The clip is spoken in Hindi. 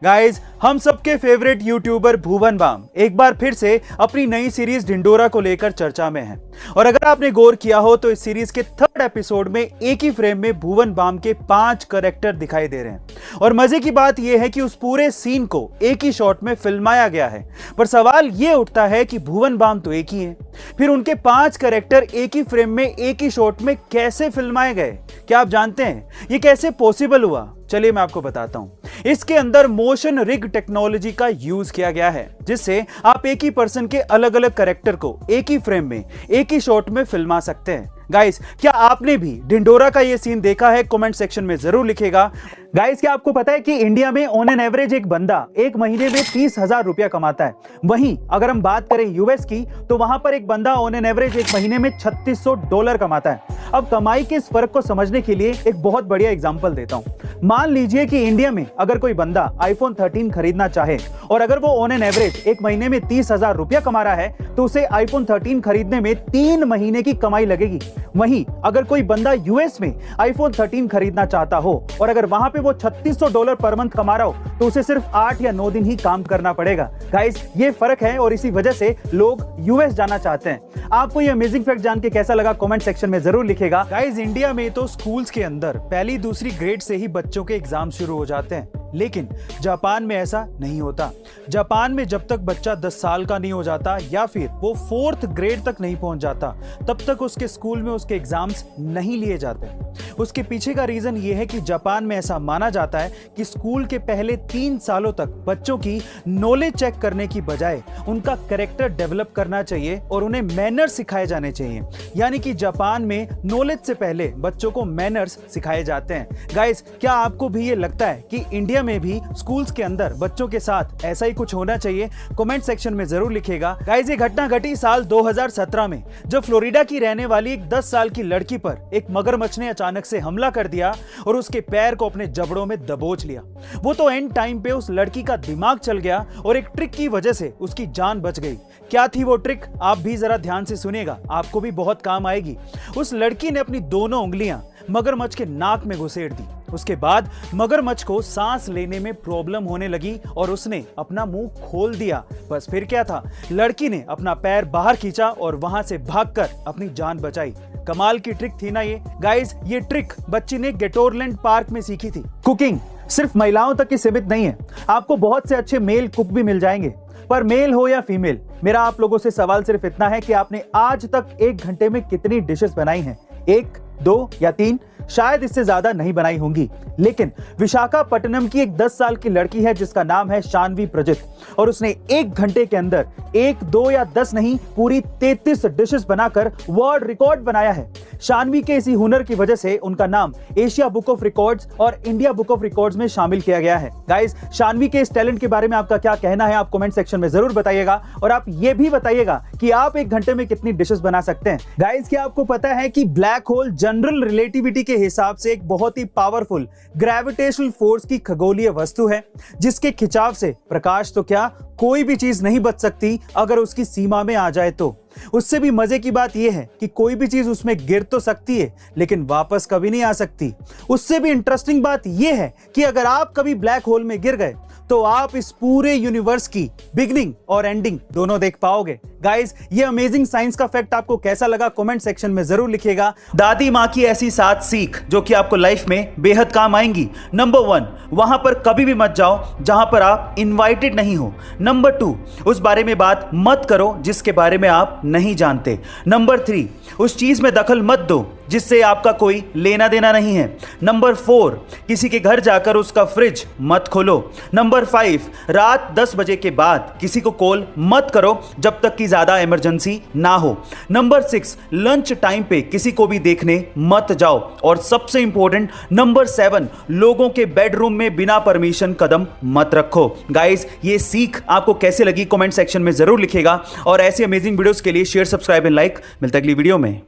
गाइज, हम सबके फेवरेट यूट्यूबर भुवन बाम एक बार फिर से अपनी नई सीरीज ढिंढोरा को लेकर चर्चा में है। और अगर आपने गौर किया हो तो इस सीरीज के 3rd एपिसोड में एक ही फ्रेम में भुवन बाम के 5 कैरेक्टर दिखाई दे रहे हैं। और मजे की बात यह है कि उस पूरे सीन को एक ही शॉट में फिल्माया गया है। पर सवाल यह उठता है कि भुवन बाम तो एक ही है, फिर उनके 5 कैरेक्टर एक ही फ्रेम में एक ही शॉट में कैसे फिल्माए गए? क्या आप जानते हैं ये कैसे पॉसिबल हुआ? चलिए मैं आपको बताता हूं। इसके अंदर मोशन रिग टेक्नोलॉजी का यूज किया गया है, जिससे आप एक ही पर्सन के अलग अलग कैरेक्टर को एक ही फ्रेम में एक ही शॉट में फिल्मा सकते हैं। गाइस, क्या आपने भी ढिंढोरा का ये सीन देखा है? कमेंट सेक्शन में जरूर लिखेगा। गाइस, क्या आपको पता है कि इंडिया में ऑन एन एवरेज एक बंदा एक महीने में 30,000 रुपया कमाता है। वहीं अगर हम बात करें यूएस की, तो वहां पर एक बंदा ऑन एन एवरेज एक महीने में $3600 कमाता है। अब कमाई के इस फर्क को समझने के लिए एक बहुत बढ़िया एग्जांपल देता हूं। मान लीजिए कि इंडिया में अगर कोई बंदा आईफोन 13 खरीदना चाहे और अगर वो ऑन एन एवरेज एक महीने में 30,000 रुपया कमा रहा है, तो उसे आईफोन 13 खरीदने में 3 महीने की कमाई लगेगी। वहीं अगर कोई बंदा यूएस में आईफोन 13 खरीदना चाहता हो और अगर वहां पे वो $3600 पर मंथ कमा रहा हो, तो उसे सिर्फ 8 या 9 दिन ही काम करना पड़ेगा। गाइस, ये फर्क है और इसी वजह से लोग यूएस जाना चाहते हैं। आपको ये अमेजिंग फैक्ट जान के कैसा लगा? कमेंट सेक्शन में जरूर लिखेगा। गाइस, इंडिया में तो स्कूल्स के अंदर पहली दूसरी ग्रेड से ही बच्चों के एग्जाम शुरू हो जाते हैं, लेकिन जापान में ऐसा नहीं होता। जापान में जब तक बच्चा 10 साल का नहीं हो जाता या फिर वो 4th ग्रेड तक नहीं पहुंच जाता, तब तक उसके स्कूल में उसके एग्जाम्स नहीं लिए जाते। उसके पीछे का रीजन ये है कि जापान में ऐसा माना जाता है कि स्कूल के पहले 3 सालों तक बच्चों की नॉलेज चेक करने की बजाय उनका कैरेक्टर डेवलप करना चाहिए और उन्हें मैनर्स सिखाए जाने चाहिए। यानी कि जापान में नॉलेज से पहले बच्चों को मैनर्स सिखाए जाते हैं। गाइस, क्या आपको भी ये लगता है कि इंडिया में भी स्कूल्स के अंदर बच्चों के साथ ऐसा ही कुछ होना चाहिए? कमेंट सेक्शन में जरूर लिखेगा। गाइस, ये घटना घटी साल 2017 में, जब फ्लोरिडा की रहने वाली एक 10 साल की लड़की पर एक मगरमच्छ ने अचानक से हमला कर दिया और उसके पैर को अपने जबड़ों में दबोच लिया। वो तो एंड टाइम पे उस लड़की का दिमाग चल गया और एक ट्रिक की वजह से उसकी जान बच गई। क्या थी वो ट्रिक? आप भी जरा ध्यान से सुनिएगा, आपको भी बहुत काम आएगी। उस लड़की ने अपनी दोनों उंगलियां मगरमच्छ के नाक में घुसेड़ दी। उसके बाद मगरमच्छ को सांस लेने में प्रॉब्लम होने लगी और उसने अपना मुंह खोल दिया। बस फिर क्या था, लड़की ने अपना पैर बाहर खींचा और वहां से भागकर अपनी जान बचाई। कमाल की ट्रिक थी ना ये। गाइस, ये ट्रिक बच्ची ने गेटोरलैंड पार्क में सीखी थी। कुकिंग सिर्फ महिलाओं तक ही सीमित नहीं है, आपको बहुत से अच्छे मेल कुक भी मिल जाएंगे। पर मेल हो या फीमेल, मेरा आप लोगों से सवाल सिर्फ इतना है कि आपने आज तक 1 घंटे में कितनी डिशेस बनाई हैं? 1, 2 या 3? शायद इससे ज्यादा नहीं बनाई होंगी। लेकिन विशाखापट्टनम की एक 10 साल की लड़की है जिसका नाम है शानवी प्रजित, और उसने 1 घंटे के अंदर 1, 2 या 10 नहीं, पूरी 33 डिशेस बनाकर वर्ल्ड रिकॉर्ड बनाया है। शानवी के इसी हुनर की वजह से उनका नाम एशिया बुक ऑफ रिकॉर्ड्स और इंडिया बुक ऑफ रिकॉर्ड्स में शामिल किया गया है। गाइस, शानवी के इस टैलेंट के बारे में आपका क्या कहना है? आप कमेंट सेक्शन में जरूर बताइएगा और आप ये भी बताइएगा कि आप 1 घंटे में कितनी डिशेस बना सकते हैं। गाइस, क्या आपको पता है कि ब्लैक होल जनरल रिलेटिविटी के हिसाब से एक बहुत ही पावरफुल ग्रेविटेशनल फोर्स की खगोलीय वस्तु है, जिसके खिंचाव से प्रकाश तो क्या कोई भी चीज नहीं बच सकती अगर उसकी सीमा में आ जाए तो। उससे भी मजे की बात यह है कि कोई भी चीज उसमें गिर तो सकती है लेकिन वापस कभी नहीं आ सकती। उससे भी इंटरेस्टिंग बात यह है कि अगर आप कभी ब्लैक होल में गिर गए तो आप इस पूरे यूनिवर्स की बिगनिंग और एंडिंग दोनों देख पाओगे। गाइस, ये अमेजिंग साइंस का फैक्ट आपको कैसा लगा? कमेंट सेक्शन में जरूर लिखिएगा। दादी माँ की ऐसी 7 सीख जो कि आपको लाइफ में बेहद काम आएंगी। नंबर 1, वहां पर कभी भी मत जाओ जहां पर आप इनवाइटेड नहीं हो। नंबर 2, उस बारे में बात मत करो जिसके बारे में आप नहीं जानते। नंबर 3, उस चीज में दखल मत दो जिससे आपका कोई लेना देना नहीं है। नंबर 4, किसी के घर जाकर उसका फ्रिज मत खोलो। नंबर 5, रात 10 बजे के बाद किसी को कॉल मत करो जब तक कि ज्यादा इमरजेंसी ना हो। नंबर 6, लंच टाइम पे किसी को भी देखने मत जाओ। और सबसे इंपॉर्टेंट नंबर 7, लोगों के बेडरूम में बिना परमिशन कदम मत रखो। गाइस, ये सीख आपको कैसे लगी? कमेंट सेक्शन में जरूर लिखेगा और ऐसी अमेजिंग वीडियोस के लिए शेयर, सब्सक्राइब एंड लाइक। मिलते अगली वीडियो में।